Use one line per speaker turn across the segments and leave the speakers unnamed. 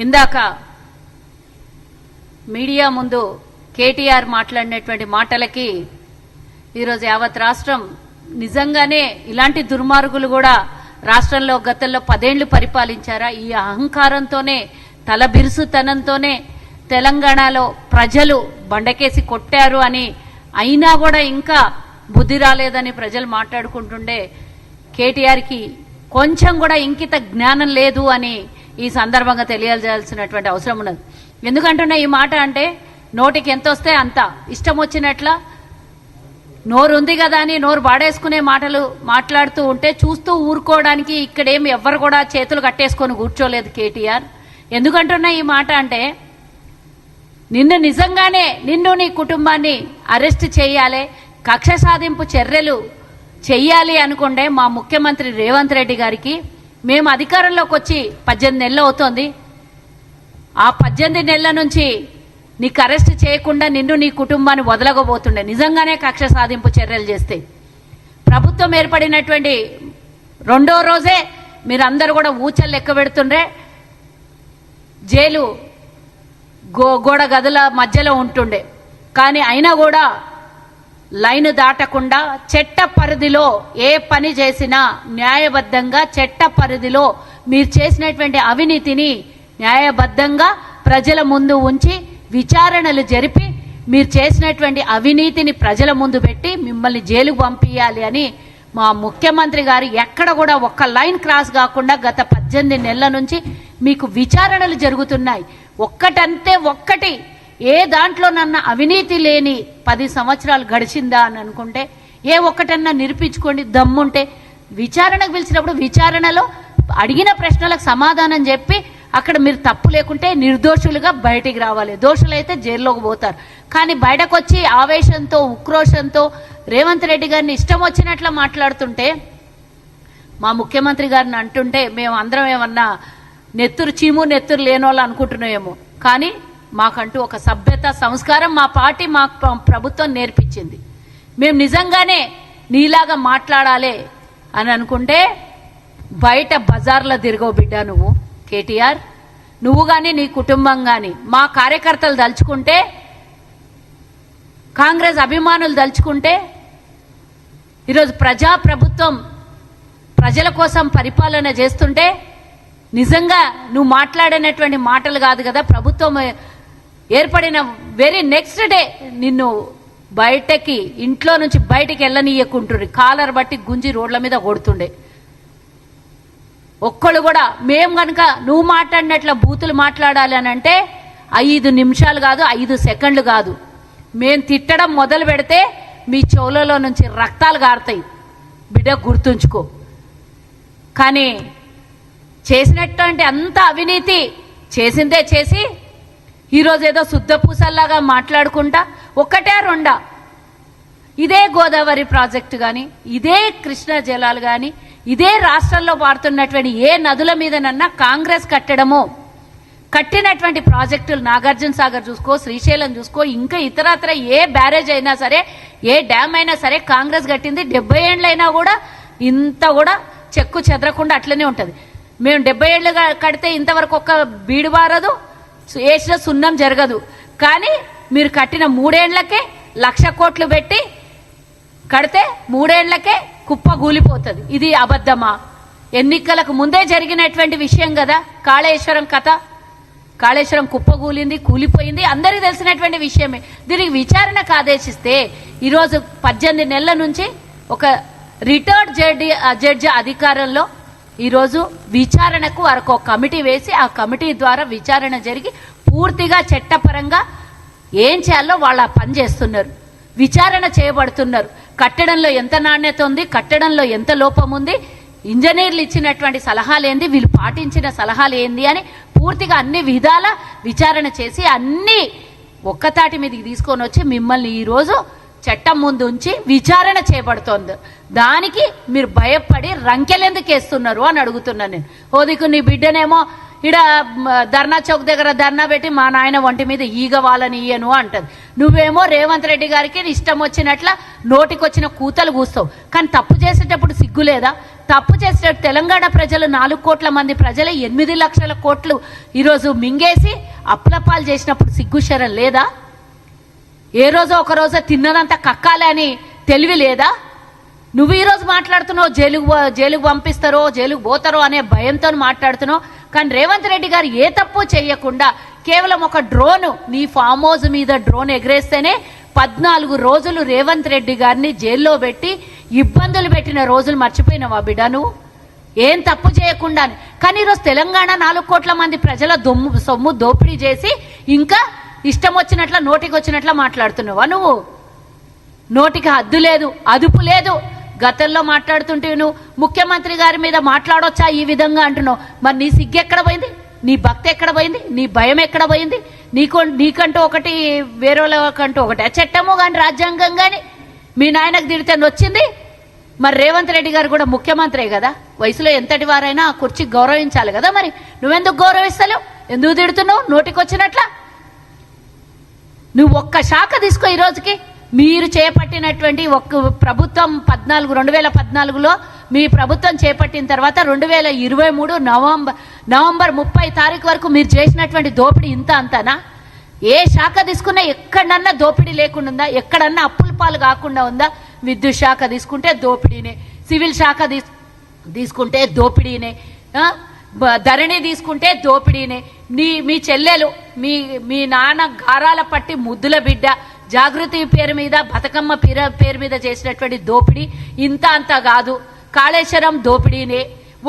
ఇందాక మీడియా ముందు కేటీఆర్ మాట్లాడినటువంటి మాటలకి ఈరోజు యావత్ రాష్ట్రం నిజంగానే ఇలాంటి దుర్మార్గులు కూడా రాష్ట్రంలో గతంలో 10 ఏళ్లు పరిపాలించారా? ఈ అహంకారంతోనే తలబిరుసుతనంతోనే తెలంగాణలో ప్రజలు బండకేసి కొట్టారు అని అయినా కూడా ఇంకా బుద్ధి రాలేదని ప్రజలు మాట్లాడుకుంటుండే కేటీఆర్కి కొంచెం కూడా ఇంకిత జ్ఞానం లేదు అని ఈ సందర్భంగా తెలియజేయాల్సినటువంటి అవసరం ఉన్నది. ఎందుకంటున్నా ఈ మాట అంటే నోటికి ఎంత వస్తే అంత ఇష్టం వచ్చినట్ల నోరు ఉంది కదా అని నోరు బాడేసుకునే మాటలు మాట్లాడుతూ ఉంటే చూస్తూ ఊరుకోవడానికి ఇక్కడేమి ఎవ్వరు కూడా చేతులు కట్టేసుకొని కూర్చోలేదు కేటీఆర్. ఎందుకంటున్నా ఈ మాట అంటే నిజంగానే నిన్ను నీ కుటుంబాన్ని అరెస్ట్ చేయాలి, కక్ష సాధింపు చర్యలు చెయ్యాలి అనుకుంటే మా ముఖ్యమంత్రి రేవంత్ రెడ్డి గారికి మేము అధికారంలోకి వచ్చి 18 నెలలు అవుతోంది. ఆ 18 నెలల నుంచి నీకు అరెస్ట్ చేయకుండా నిన్ను నీ కుటుంబాన్ని వదలగబోతుండే నిజంగానే కక్ష సాధింపు చర్యలు చేస్తే. ప్రభుత్వం ఏర్పడినటువంటి 2వ రోజే మీరందరూ కూడా ఊచలు లెక్క పెడుతుండ్రే, జైలు గోడ గదుల మధ్యలో ఉంటుండే. కానీ అయినా కూడా లైన్ దాటకుండా చట్ట పరిధిలో ఏ పని చేసినా న్యాయబద్ధంగా చట్ట పరిధిలో మీరు చేసినటువంటి అవినీతిని న్యాయబద్ధంగా ప్రజల ముందు ఉంచి విచారణలు జరిపి మీరు చేసినటువంటి అవినీతిని ప్రజల ముందు పెట్టి మిమ్మల్ని జైలుకు పంపించాలి అని మా ముఖ్యమంత్రి గారు ఎక్కడ కూడా ఒక్క లైన్ క్రాస్ కాకుండా గత 18 నెలల నుంచి మీకు విచారణలు జరుగుతున్నాయి. ఒక్కటంటే ఒక్కటి ఏ దాంట్లోనన్నా అవినీతి లేని 10 సంవత్సరాలు గడిచిందా అని అనుకుంటే ఏ ఒక్కటన్నా నిరూపించుకోండి దమ్ముంటే. విచారణకు పిలిచినప్పుడు విచారణలో అడిగిన ప్రశ్నలకు సమాధానం చెప్పి అక్కడ మీరు తప్పు లేకుంటే నిర్దోషులుగా బయటికి రావాలి, దోషులైతే జైల్లోకి పోతారు. కానీ బయటకు వచ్చి ఆవేశంతో ఉక్రోషంతో రేవంత్ రెడ్డి గారిని ఇష్టం వచ్చినట్లు మాట్లాడుతుంటే మా ముఖ్యమంత్రి గారిని అంటుంటే మేము అందరం ఏమన్నా నెత్తురు చీము నెత్తురు లేనోళ్ళు అనుకుంటున్నామేమో. కానీ మాకంటూ ఒక సభ్యత సంస్కారం మా పార్టీ మా ప్రభుత్వం నేర్పించింది. మేము నిజంగానే నీలాగా మాట్లాడాలి అని అనుకుంటే బయట బజార్లో తిరగవు బిడ్డ నువ్వు కేటీఆర్. నువ్వు కానీ నీ కుటుంబం కానీ మా కార్యకర్తలు దలుచుకుంటే కాంగ్రెస్ అభిమానులు దలుచుకుంటే ఈరోజు ప్రజాప్రభుత్వం ప్రజల కోసం పరిపాలన చేస్తుంటే నిజంగా నువ్వు మాట్లాడినటువంటి మాటలు కాదు కదా, ప్రభుత్వం ఏర్పడిన వెరీ నెక్స్ట్ డే నిన్ను బయటకి ఇంట్లో నుంచి బయటికి వెళ్ళనీయకుంటుండ్రి, కాలర్ బట్టి గుంజి రోడ్ల మీద కొడుతుండే. ఒక్కళ్ళు కూడా మేము కనుక నువ్వు మాట్లాడినట్ల బూతులు మాట్లాడాలి అని అంటే 5 నిమిషాలు కాదు 5 సెకండ్లు కాదు, మేము తిట్టడం మొదలు పెడితే మీ చెవులలో నుంచి రక్తాలు గారుతాయి బిడ్డ, గుర్తుంచుకో. కానీ చేసినటువంటి అంత అవినీతి చేసిందే చేసి ఈరోజు ఏదో శుద్ధ పూసల్లాగా మాట్లాడుకుంటా ఒక్కటే రెండా ఇదే గోదావరి ప్రాజెక్టు కానీ ఇదే కృష్ణా జలాలు కానీ ఇదే రాష్ట్రంలో పారుతున్నటువంటి ఏ నదుల మీదనన్నా కాంగ్రెస్ కట్టినటువంటి ప్రాజెక్టులు నాగార్జున సాగర్ చూసుకో, శ్రీశైలం చూసుకో, ఇంకా ఇతరత్ర ఏ బ్యారేజ్ అయినా సరే ఏ డ్యామ్ అయినా సరే కాంగ్రెస్ కట్టింది. 70 ఏళ్ళైనా కూడా ఇంత కూడా చెక్కు చెదరకుండా అట్లనే ఉంటుంది. మేము 70 ఏళ్ళు కడితే ఇంతవరకు ఒక్క బీడు బారదు, వేసిన సున్నం జరగదు. కానీ మీరు కట్టిన 3 ఏళ్లకే 1,00,000 కోట్లు పెట్టి కడితే 3 ఏళ్లకే కుప్ప కూలిపోతుంది. ఇది అబద్ధమా? ఎన్నికలకు ముందే జరిగినటువంటి విషయం కదా కాళేశ్వరం కథ. కాళేశ్వరం కుప్ప కూలిపోయింది, అందరికీ తెలిసినటువంటి విషయమే. దీనికి విచారణకు ఆదేశిస్తే ఈరోజు 18 నెలల నుంచి ఒక రిటైర్డ్ జడ్జి అధికారంలో ఈరోజు విచారణకు వరకు ఒక కమిటీ వేసి ఆ కమిటీ ద్వారా విచారణ జరిగి పూర్తిగా చట్టపరంగా ఏం చేయాలో వాళ్ళ పని చేస్తున్నారు, విచారణ చేయబడుతున్నారు. కట్టడంలో ఎంత నాణ్యత ఉంది, కట్టడంలో ఎంత లోపం ఉంది, ఇంజనీర్లు ఇచ్చినటువంటి సలహాలు ఏంది, వీళ్ళు పాటించిన సలహాలు ఏంది అని పూర్తిగా అన్ని విధాల విచారణ చేసి అన్ని ఒక్కతాటి మీదకి తీసుకొని వచ్చి మిమ్మల్ని ఈరోజు చట్టం ముందు ఉంచి విచారణ చేయబడుతోంది. దానికి మీరు భయపడి రంకెలెందుకు వేస్తున్నారు అని అడుగుతున్నాను నేను. ఓదికు నీ బిడ్డనేమో ఇడ ధర్నా చౌక్ దగ్గర ధర్నా పెట్టి మా నాయన ఒంటి మీద ఈగ వాళ్ళని ఇయ్యను అంటది. నువ్వేమో రేవంత్ రెడ్డి గారికి ఇష్టం వచ్చినట్ల నోటికొచ్చిన కూతలు కూస్తావు. కానీ తప్పు చేసేటప్పుడు సిగ్గు లేదా? తప్పు చేసిన తెలంగాణ ప్రజలు 4 కోట్ల మంది ప్రజలు 8 లక్షల కోట్లు ఈరోజు మింగేసి అప్లపాలు చేసినప్పుడు సిగ్గుశరం లేదా? ఏ రోజో ఒక రోజు తిన్నదంతా కక్కాలని తెలివి లేదా? నువ్వు ఈరోజు మాట్లాడుతున్నావు జైలుకు పంపిస్తారో జైలుకు పోతారో అనే భయంతో మాట్లాడుతున్నావు. కానీ రేవంత్ రెడ్డి గారు ఏ తప్పు చేయకుండా కేవలం ఒక డ్రోన్ నీ ఫామ్ హౌస్ మీద డ్రోన్ ఎగరేస్తేనే 14 రోజులు రేవంత్ రెడ్డి గారిని జైల్లో పెట్టి ఇబ్బందులు పెట్టిన రోజులు మర్చిపోయినావా బిడ్డ నువ్వు? ఏం తప్పు చేయకుండా. కానీ ఈరోజు తెలంగాణ 4 కోట్ల మంది ప్రజల సొమ్ము దోపిడీ చేసి ఇంకా ఇష్టం వచ్చినట్ల నోటికి వచ్చినట్ల మాట్లాడుతున్నావా నువ్వు? నోటికి హద్దు లేదు, అదుపు లేదు. గతంలో మాట్లాడుతుంటే నువ్వు ముఖ్యమంత్రి గారి మీద మాట్లాడొచ్చా ఈ విధంగా అంటున్నావు. మరి నీ సిగ్గు ఎక్కడ పోయింది? నీ భక్తి ఎక్కడ పోయింది? నీ భయం ఎక్కడ పోయింది? నీకంటూ ఒకటి వేరేకంటూ ఒకటి చట్టము కానీ రాజ్యాంగం కానీ మీ నాయనకు తిడితే వచ్చింది. మరి రేవంత్ రెడ్డి గారు కూడా ముఖ్యమంత్రే కదా, వయసులో ఎంతటి వారైనా ఆ కుర్చీకి గౌరవించాలి కదా. మరి నువ్వెందుకు గౌరవిస్తలేవు? ఎందుకు తిడుతున్నావు నోటికి వచ్చినట్లా? నువ్వు ఒక్క శాఖ తీసుకో. ఈ రోజుకి మీరు చేపట్టినటువంటి ఒక్క ప్రభుత్వం 2014లో మీ ప్రభుత్వం చేపట్టిన తర్వాత 2023 నవంబర్ 30 తారీఖు వరకు మీరు చేసినటువంటి దోపిడీ ఇంత అంతనా? ఏ శాఖ తీసుకున్నా ఎక్కడన్నా దోపిడీ లేకుండా ఉందా? ఎక్కడన్నా అప్పుల పాలు కాకుండా ఉందా? విద్యుత్ శాఖ తీసుకుంటే దోపిడీనే, సివిల్ శాఖ తీసుకుంటే దోపిడీనే, ధరణి తీసుకుంటే దోపిడీనే. మీ చెల్లెలు మీ నాన్న గారాల పట్టి ముద్దుల బిడ్డ జాగృతి పేరు మీద బతుకమ్మ పేరు మీద చేసినటువంటి దోపిడీ ఇంత అంత కాదు. కాళేశ్వరం దోపిడీనే.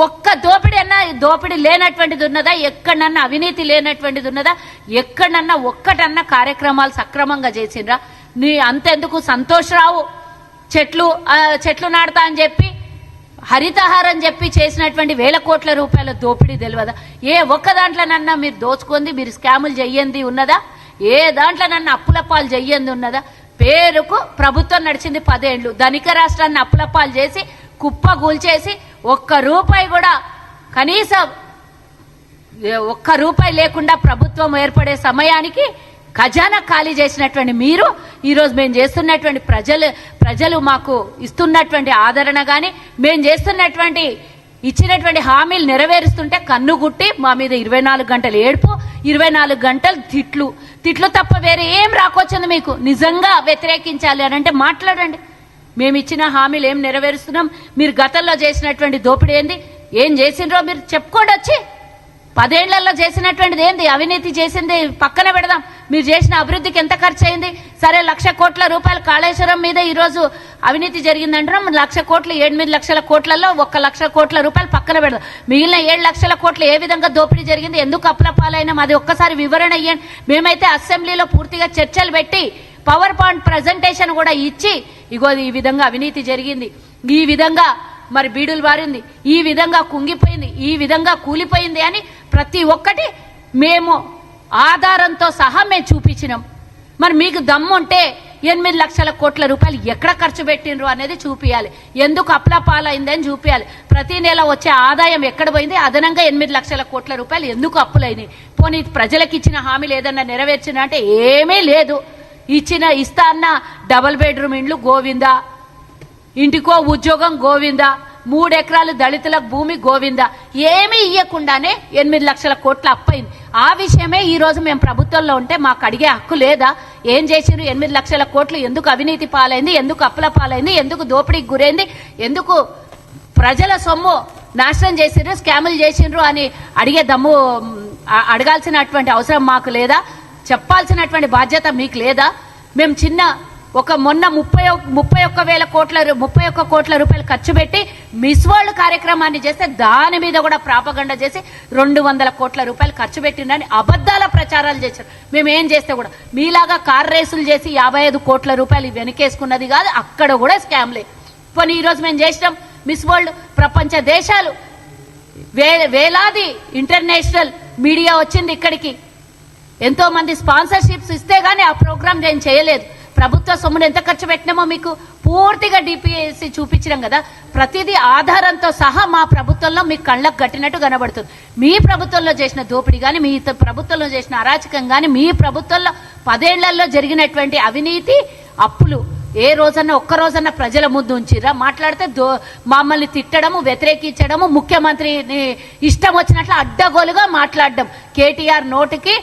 ఒక్క దోపిడీ లేనటువంటిది ఉన్నదా? ఎక్కడన్నా అవినీతి లేనటువంటిది ఉన్నదా? ఎక్కడన్నా ఒక్కటన్నా కార్యక్రమాలు సక్రమంగా చేసిండ్రా? నీ అంతెందుకు సంతోష్ రావు చెట్లు నాడతా అని చెప్పి హరితహారం చెప్పి చేసినటువంటి 1000 కోట్ల రూపాయల దోపిడీ తెలియదా? ఏ ఒక్క దాంట్లోనన్నా మీరు దోచుకుంది, మీరు స్కాములు చెయ్యంది ఉన్నదా? ఏ దాంట్లోనన్నా అప్పుల పాలు చెయ్యంది ఉన్నదా? పేరుకు ప్రభుత్వం నడిచింది 10 ఏళ్ళు. ధనిక రాష్ట్రాన్ని అప్పుల పాలు చేసి కుప్ప కూల్చేసి ఒక్క రూపాయి కూడా కనీసం ఒక్క రూపాయి లేకుండా ప్రభుత్వం ఏర్పడే సమయానికి ఖజానా ఖాళీ చేసినటువంటి మీరు ఈరోజు మేము చేస్తున్నటువంటి ప్రజలు మాకు ఇస్తున్నటువంటి ఆదరణ కానీ మేము చేస్తున్నటువంటి ఇచ్చినటువంటి హామీలు నెరవేరుస్తుంటే కన్నుగుట్టి మా మీద 24 గంటలు ఏడుపు, 24 గంటలు తిట్లు తప్ప వేరే ఏం రాకొచ్చింది మీకు? నిజంగా వ్యతిరేకించాలి అని అంటే మాట్లాడండి. మేము ఇచ్చిన హామీలు ఏం నెరవేరుస్తున్నాం, మీరు గతంలో చేసినటువంటి దోపిడీ ఏంది, ఏం చేసిండ్రో మీరు చెప్పుకోండి. వచ్చి 10 ఏళ్లలో చేసినటువంటిది ఏంది, అవినీతి చేసింది పక్కన పెడదాం. మీరు చేసిన అభివృద్ధికి ఎంత ఖర్చు అయింది? సరే 1,00,000 కోట్ల రూపాయలు కాళేశ్వరం మీద ఈరోజు అవినీతి జరిగిందంటున్నాం. 1,00,000 కోట్లు 8 లక్షల కోట్లలో 1,00,000 కోట్ల రూపాయలు పక్కన పెడదాం. మిగిలిన 7 లక్షల కోట్లు ఏ విధంగా దోపిడీ జరిగింది, ఎందుకు అప్లపాలైనా అది ఒక్కసారి వివరణ ఇవ్వండి. మేమైతే అసెంబ్లీలో పూర్తిగా చర్చలు పెట్టి పవర్ పాయింట్ ప్రజెంటేషన్ కూడా ఇచ్చి ఇగో ఈ విధంగా అవినీతి జరిగింది, ఈ విధంగా మరి బీడులు బారింది, ఈ విధంగా కుంగిపోయింది, ఈ విధంగా కూలిపోయింది అని ప్రతి ఒక్కటి మేము ఆధారంతో సహా మేము చూపించినాం. మరి మీకు దమ్ముంటే 8 లక్షల కోట్ల రూపాయలు ఎక్కడ ఖర్చు పెట్టినరు అనేది చూపించాలి. ఎందుకు అప్లపాలైందని చూపించాలి. ప్రతి నెల వచ్చే ఆదాయం ఎక్కడ పోయింది, అదనంగా 8 లక్షల కోట్ల రూపాయలు ఎందుకు అప్పులైనాయి? పోనీ ప్రజలకు ఇచ్చిన హామీలు ఏదన్నా నెరవేర్చిన అంటే ఏమీ లేదు. ఇస్తా అన్న డబుల్ బెడ్రూమ్ ఇండ్లు గోవిందా, ఇంటికో ఉద్యోగం గోవిందా, 3 ఎకరాలు దళితులకు భూమి గోవిందా, ఏమీ ఇయ్యకుండానే 8 లక్షల కోట్ల అప్పయింది. ఆ విషయమే ఈ రోజు మేము ప్రభుత్వంలో ఉంటే మాకు అడిగే హక్కు లేదా? ఏం చేసిరు? 8 లక్షల కోట్లు ఎందుకు అవినీతి పాలైంది, ఎందుకు అప్పుల పాలైంది, ఎందుకు దోపిడీకి గురైంది, ఎందుకు ప్రజల సొమ్ము నాశనం చేసిండ్రు, స్కాములు చేసిండ్రు అని అడిగే దమ్ము అడగాల్సినటువంటి అవసరం మాకు లేదా? చెప్పాల్సినటువంటి బాధ్యత మీకు లేదా? మేము మొన్న 31 కోట్ల రూపాయలు ఖర్చు పెట్టి మిస్ వరల్డ్ కార్యక్రమాన్ని చేస్తే దాని మీద కూడా ప్రాపగండ చేసి 200 కోట్ల రూపాయలు ఖర్చు పెట్టిందని అబద్ధాల ప్రచారాలు చేశారు. మేము ఏం చేస్తే కూడా మీలాగా కార్ రేసులు చేసి 55 కోట్ల రూపాయలు వెనకేసుకున్నది కాదు, అక్కడ కూడా స్కామ్లే. పోనీ ఈరోజు మేము చేసినాం మిస్ వరల్డ్, ప్రపంచ దేశాలు వేలాది ఇంటర్నేషనల్ మీడియా వచ్చింది ఇక్కడికి, ఎంతో మంది స్పాన్సర్షిప్స్ ఇస్తే గానీ ఆ ప్రోగ్రామ్ నేను చేయలేదు. ప్రభుత్వ సొమ్మును ఎంత ఖర్చు పెట్టినామో మీకు పూర్తిగా డిపిఎస్సి చూపించడం కదా. ప్రతిదీ ఆధారంతో సహా మా ప్రభుత్వంలో మీకు కళ్ళకు కట్టినట్టు కనబడుతుంది. మీ ప్రభుత్వంలో చేసిన దోపిడీ కానీ, మీ ప్రభుత్వంలో చేసిన అరాచకం కానీ, మీ ప్రభుత్వంలో 10 ఏళ్లలో జరిగినటువంటి అవినీతి, అప్పులు ఏ రోజన్నా ఒక్క రోజన్నా ప్రజల ముందు ఉంచిరా? మాట్లాడితే మమ్మల్ని తిట్టడము, వ్యతిరేకించడము, ముఖ్యమంత్రిని ఇష్టం వచ్చినట్లు అడ్డగోలుగా మాట్లాడడం. కేటీఆర్ నోటికి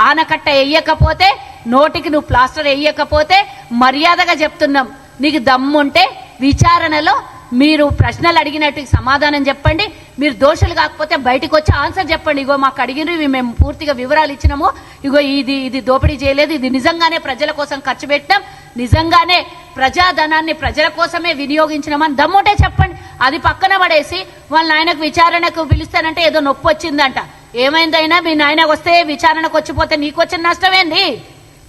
ఆనకట్ట వేయకపోతే, నోటికి నువ్వు ప్లాస్టర్ వేయకపోతే మర్యాదగా చెప్తున్నాం, నీకు దమ్ముంటే విచారణలో మీరు ప్రశ్నలు అడిగినట్టు సమాధానం చెప్పండి. మీరు దోషులు కాకపోతే బయటకు వచ్చి ఆన్సర్ చెప్పండి. ఇగో మాకు అడిగినవి ఇవి మేము పూర్తిగా వివరాలు ఇచ్చినాము, ఇగో ఇది దోపిడీ చేయలేదు, ఇది నిజంగానే ప్రజల కోసం ఖర్చు పెట్టాం, నిజంగానే ప్రజాధనాన్ని ప్రజల కోసమే వినియోగించినామని దమ్ముంటే చెప్పండి. అది పక్కన పడేసి వాళ్ళ నాయనకు విచారణకు పిలుస్తానంటే ఏదో నొప్పి వచ్చిందంట. ఏమైందైనా మీ నాయనకు వస్తే విచారణకు వచ్చిపోతే నీకు వచ్చిన నష్టం ఏంది?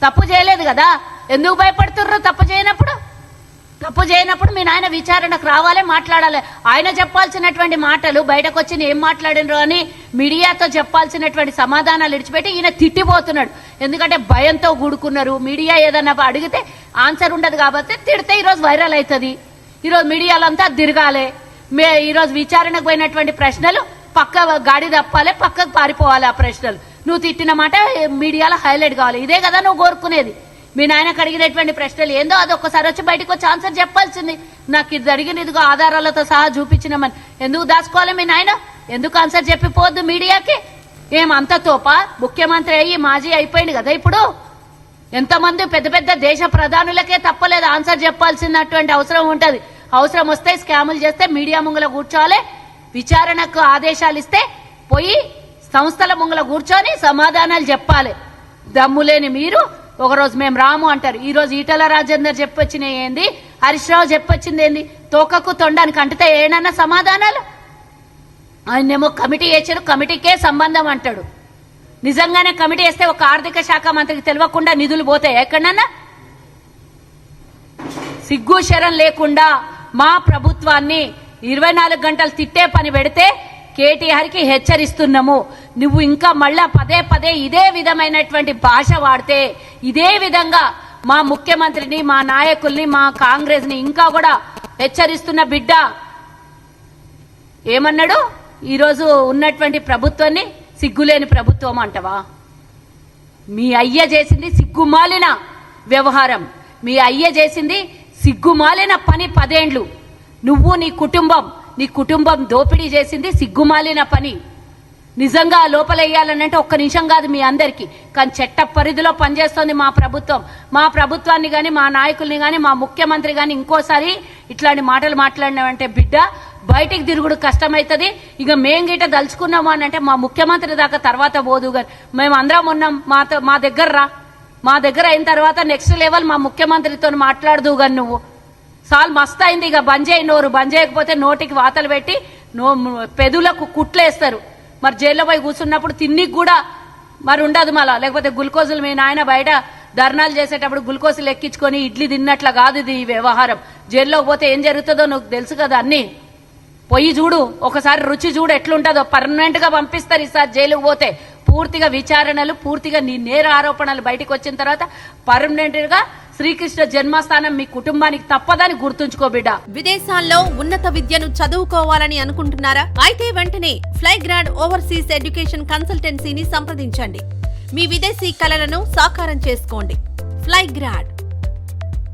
తప్పు చేయలేదు కదా, ఎందుకు భయపడుతుర్రు? తప్పు చేయనప్పుడు మీ నాయన విచారణకు రావాలి, మాట్లాడాలి. ఆయన చెప్పాల్సినటువంటి మాటలు బయటకు వచ్చి ఏం మాట్లాడినరు అని మీడియాతో చెప్పాల్సినటువంటి సమాధానాలు ఇడిచిపెట్టి ఈయన తిట్టిపోతున్నాడు. ఎందుకంటే భయంతో కూడుకున్నారు. మీడియా ఏదన్నా అడిగితే ఆన్సర్ ఉండదు కాబట్టి తిడితే ఈరోజు వైరల్ అవుతుంది. ఈరోజు మీడియాలంతా తిరగాలి. ఈరోజు విచారణకు పోయినటువంటి ప్రశ్నలు పక్క గాడి తప్పాలి, పక్కకు పారిపోవాలి. ఆ ప్రశ్నలు నువ్వు తిట్టిన మాట మీడియాలో హైలైట్ కావాలి. ఇదే కదా నువ్వు కోరుకునేది. మీ నాయనకు అడిగినటువంటి ప్రశ్నలు ఏందో అది ఒక్కసారి వచ్చి బయటకు వచ్చి ఆన్సర్ చెప్పాల్సింది. నాకు ఇది అడిగిన ఇదిగో ఆధారాలతో సహా చూపించినామని ఎందుకు దాచుకోవాలి? మీ నాయన ఎందుకు ఆన్సర్ చెప్పిపోవద్దు మీడియాకి? ఏమంత తోపా? ముఖ్యమంత్రి అయ్యి మాజీ అయిపోయింది కదా. ఇప్పుడు ఎంతమంది పెద్ద పెద్ద దేశ ప్రధానులకే తప్పలేదు ఆన్సర్ చెప్పాల్సినటువంటి అవసరం ఉంటది. అవసరం వస్తే స్కాములు చేస్తే మీడియా ముంగల కూర్చోవాలి, విచారణకు ఆదేశాలు ఇస్తే పోయి సంస్థల ముంగల కూర్చొని సమాధానాలు చెప్పాలి. దమ్ములేని మీరు ఒకరోజు మేము రాము అంటారు, ఈ రోజు ఈటల రాజేందర్ చెప్పొచ్చిన ఏంది, హరీష్ రావు చెప్పొచ్చింది ఏంది? తోకకు తొండానికి అంటితే ఏనన్నా సమాధానాలు? ఆయనేమో కమిటీ వేసారు, కమిటీకే సంబంధం అంటాడు. నిజంగానే కమిటీ వేస్తే ఒక ఆర్థిక శాఖ మంత్రికి తెలియకుండా నిధులు పోతాయి ఎక్కడన్నా? సిగ్గు శరం లేకుండా మా ప్రభుత్వాన్ని 24 గంటలు తిట్టే పని పెడితే కేటీఆర్కి హెచ్చరిస్తున్నాము. నువ్వు ఇంకా మళ్ళా పదే ఇదే విధమైనటువంటి భాష వాడితే, ఇదే విధంగా మా ముఖ్యమంత్రిని, మా నాయకుల్ని, మా కాంగ్రెస్ ని ఇంకా కూడా హెచ్చరిస్తున్న బిడ్డ. ఏమన్నాడు? ఈరోజు ఉన్నటువంటి ప్రభుత్వాన్ని సిగ్గులేని ప్రభుత్వం అంటవా? మీ అయ్య చేసింది సిగ్గుమాలిన వ్యవహారం, మీ అయ్య చేసింది సిగ్గుమాలిన పని 10 ఏండ్లు. నువ్వు నీ కుటుంబం దోపిడీ చేసింది సిగ్గుమాలిన పని. నిజంగా లోపల వేయాలనంటే ఒక్క నిమిషం కాదు మీ అందరికీ, కానీ చట్ట పరిధిలో పనిచేస్తోంది మా ప్రభుత్వం. మా ప్రభుత్వాన్ని కానీ, మా నాయకుల్ని కానీ, మా ముఖ్యమంత్రి కానీ ఇంకోసారి ఇట్లాంటి మాటలు మాట్లాడినామంటే బిడ్డ బయటికి తిరుగుడు కష్టమవుతుంది. ఇక మేం గిట్ట దలుచుకున్నాము అని అంటే మా ముఖ్యమంత్రి దాకా తర్వాత పోదు. కానీ మేము అందరం ఉన్నాం, మా దగ్గర రా. మా దగ్గర అయిన తర్వాత నెక్స్ట్ లెవెల్ మా ముఖ్యమంత్రితో మాట్లాడదు. కానీ నువ్వు సాల్ మస్త్ అయింది, ఇక బంద్ చేయి నోరు. బంద్ చేయకపోతే నోటికి వాతలు పెట్టి పెదులకు కుట్లేస్తారు. మరి జైల్లో పోయి కూర్చున్నప్పుడు తిన్నికి కూడా మరి ఉండదు మళ్ళా. లేకపోతే గ్లూకోజులు మీ నాయన బయట ధర్నాలు చేసేటప్పుడు గ్లూకోజులు ఎక్కించుకొని ఇడ్లీ తిన్నట్లా కాదు ఇది ఈ వ్యవహారం. జైల్లోకి పోతే ఏం జరుగుతుందో నువ్వు తెలుసు కదా. అన్ని పొయ్యి చూడు, ఒకసారి రుచి చూడు ఎట్లుంటుందో. పర్మనెంట్ గా పంపిస్తారు ఈసారి జైలుకు పోతే. పూర్తిగా విచారణలు, పూర్తిగా నీ నేర ఆరోపణలు బయటకు వచ్చిన తర్వాత పర్మనెంట్ గా శ్రీకృష్ణ జన్మస్థానం మీ కుటుంబానికి తప్పదని గుర్తుంచుకో బిడ్డ.
విదేశాల్లో ఉన్నత విద్యను చదువుకోవాలని అనుకుంటున్నారా? అయితే వెంటనే ఫ్లైగ్రాడ్ ఓవర్సీస్ ఎడ్యుకేషన్ కన్సల్టెన్సీని సంప్రదించండి. మీ విదేశీ కలలను సాకారం చేసుకోండి. ఫ్లైగ్రాడ్